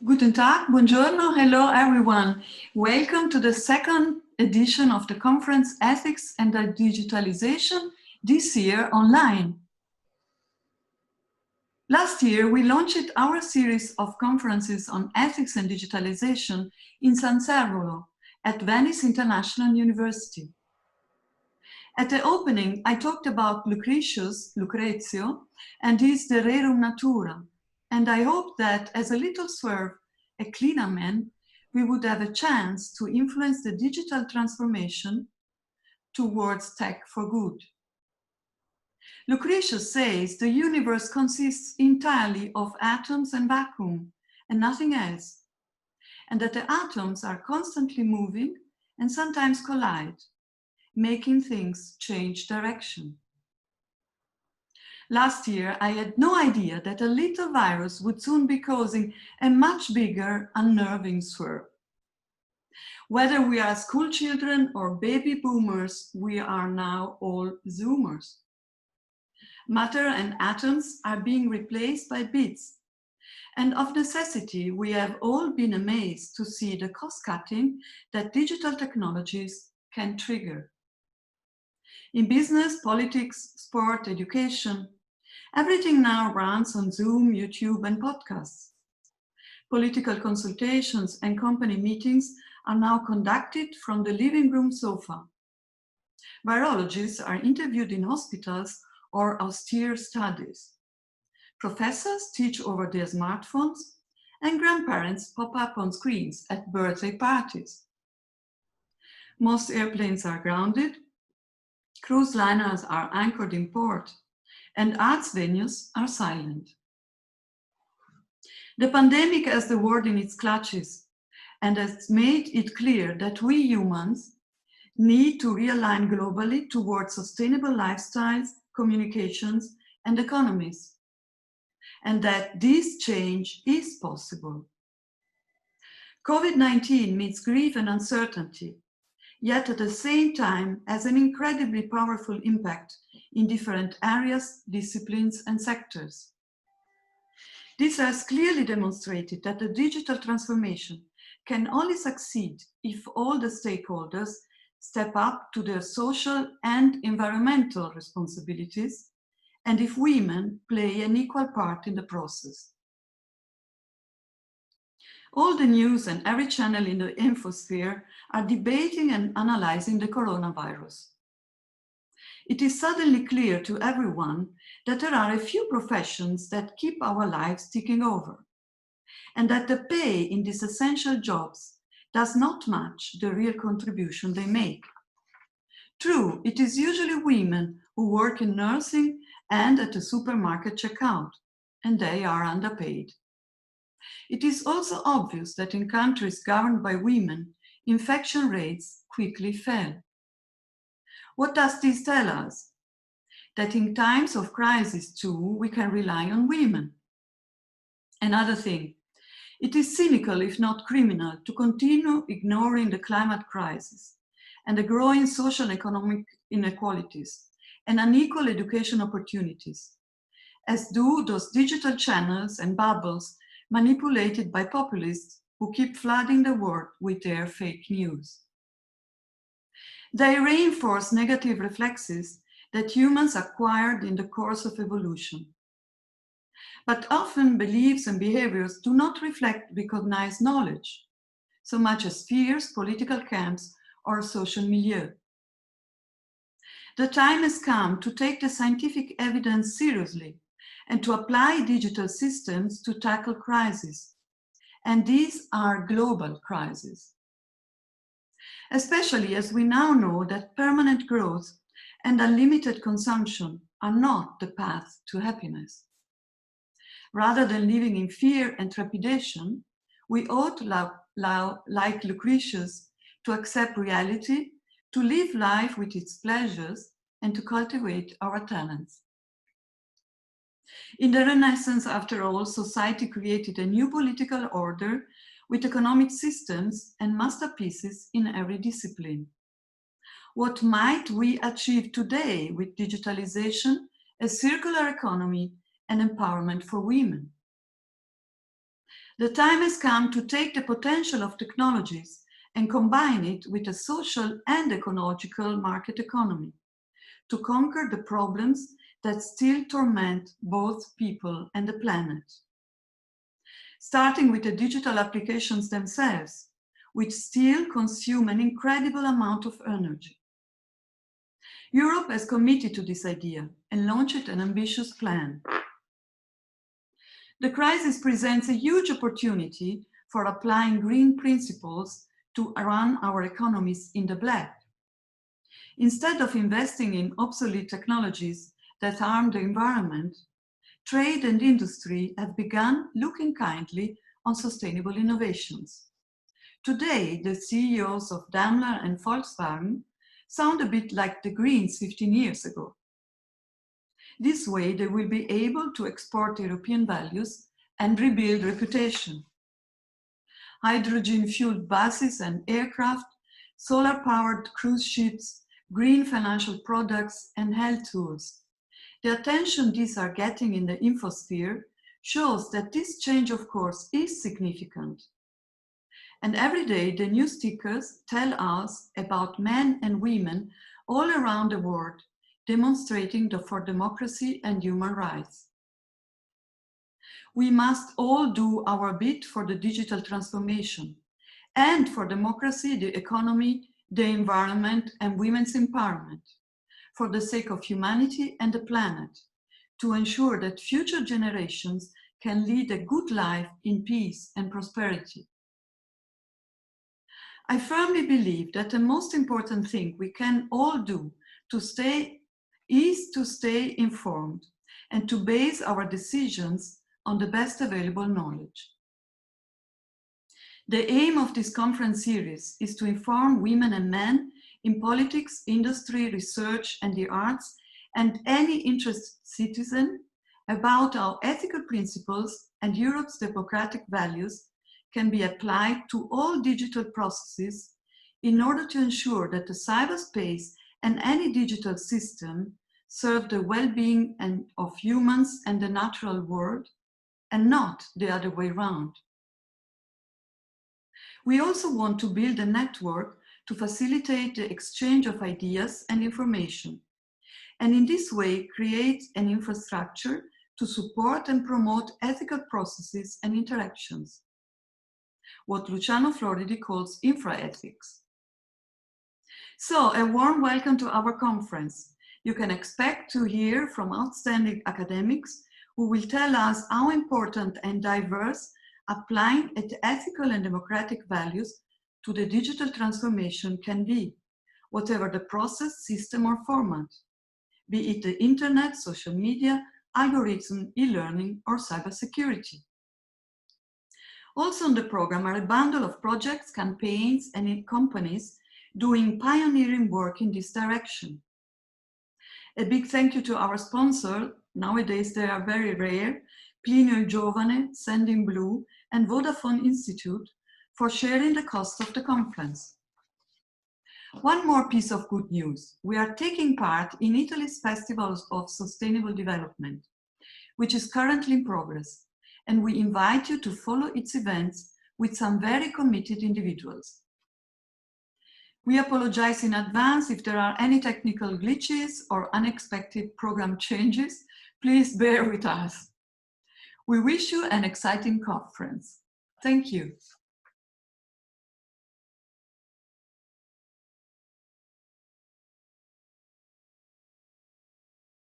Guten Tag, buongiorno, hello everyone. Welcome to the second edition of the conference Ethics and Digitalization, this year online. Last year, we launched our series of conferences on ethics and digitalization in Servolo at Venice International University. At the opening, I talked about Lucrezio, and his De Rerum Natura, and I hope that as a little swerve, a cleaner man, we would have a chance to influence the digital transformation towards tech for good. Lucretius says the universe consists entirely of atoms and vacuum and nothing else, and that the atoms are constantly moving and sometimes collide, making things change direction. Last year, I had no idea that a little virus would soon be causing a much bigger, unnerving swerve. Whether we are school children or baby boomers, we are now all Zoomers. Matter and atoms are being replaced by bits. And of necessity, we have all been amazed to see the cost-cutting that digital technologies can trigger. In business, politics, sport, education, everything now runs on Zoom, YouTube, and podcasts. Political consultations and company meetings are now conducted from the living room sofa. Virologists are interviewed in hospitals or austere studies. Professors teach over their smartphones, and grandparents pop up on screens at birthday parties. Most airplanes are grounded, cruise liners are anchored in port, and arts venues are silent. The pandemic has the world in its clutches and has made it clear that we humans need to realign globally towards sustainable lifestyles, communications, and economies, and that this change is possible. COVID-19 means grief and uncertainty, yet at the same time has an incredibly powerful impact in different areas, disciplines, and sectors. This has clearly demonstrated that the digital transformation can only succeed if all the stakeholders step up to their social and environmental responsibilities, and if women play an equal part in the process. All the news and every channel in the infosphere are debating and analyzing the coronavirus. It is suddenly clear to everyone that there are a few professions that keep our lives ticking over, and that the pay in these essential jobs does not match the real contribution they make. True, it is usually women who work in nursing and at the supermarket checkout, and they are underpaid. It is also obvious that in countries governed by women, infection rates quickly fell. What does this tell us? That in times of crisis too, we can rely on women. Another thing, it is cynical, if not criminal, to continue ignoring the climate crisis and the growing social and economic inequalities and unequal education opportunities, as do those digital channels and bubbles manipulated by populists who keep flooding the world with their fake news. They reinforce negative reflexes that humans acquired in the course of evolution. But often beliefs and behaviors do not reflect recognized knowledge, so much as fears, political camps, or social milieu. The time has come to take the scientific evidence seriously and to apply digital systems to tackle crises. And these are global crises. Especially as we now know that permanent growth and unlimited consumption are not the path to happiness. Rather than living in fear and trepidation, we ought, like Lucretius, to accept reality, to live life with its pleasures, and to cultivate our talents. In the Renaissance, after all, society created a new political order with economic systems and masterpieces in every discipline. What might we achieve today with digitalization, a circular economy, and empowerment for women? The time has come to take the potential of technologies and combine it with a social and ecological market economy to conquer the problems that still torment both people and the planet. Starting with the digital applications themselves, which still consume an incredible amount of energy. Europe has committed to this idea and launched an ambitious plan. The crisis presents a huge opportunity for applying green principles to run our economies in the black. Instead of investing in obsolete technologies that harm the environment, trade and industry have begun looking kindly on sustainable innovations. Today, the CEOs of Daimler and Volkswagen sound a bit like the Greens 15 years ago. This way, they will be able to export European values and rebuild reputation. Hydrogen-fueled buses and aircraft, solar-powered cruise ships, green financial products, and health tools. The attention these are getting in the infosphere shows that this change of course is significant. And every day the news stickers tell us about men and women all around the world demonstrating for democracy and human rights. We must all do our bit for the digital transformation and for democracy, the economy, the environment, and women's empowerment, for the sake of humanity and the planet, to ensure that future generations can lead a good life in peace and prosperity. I firmly believe that the most important thing we can all do is to stay informed and to base our decisions on the best available knowledge. The aim of this conference series is to inform women and men in politics, industry, research, and the arts, and any interested citizen about how ethical principles and Europe's democratic values can be applied to all digital processes in order to ensure that the cyberspace and any digital system serve the well-being of humans and the natural world, and not the other way around. We also want to build a network to facilitate the exchange of ideas and information, and in this way create an infrastructure to support and promote ethical processes and interactions, what Luciano Floridi calls infra-ethics. So, a warm welcome to our conference. You can expect to hear from outstanding academics who will tell us how important and diverse applying ethical and democratic values to the digital transformation can be, whatever the process, system, or format, be it the internet, social media, algorithm, e-learning, or cybersecurity. Also on the program are a bundle of projects, campaigns, and companies doing pioneering work in this direction. A big thank you to our sponsor, nowadays they are very rare, Plinio Giovane, Sending Blue, and Vodafone Institute for sharing the cost of the conference. One more piece of good news. We are taking part in Italy's Festival of Sustainable Development, which is currently in progress, and we invite you to follow its events with some very committed individuals. We apologize in advance if there are any technical glitches or unexpected program changes. Please bear with us. We wish you an exciting conference. Thank you.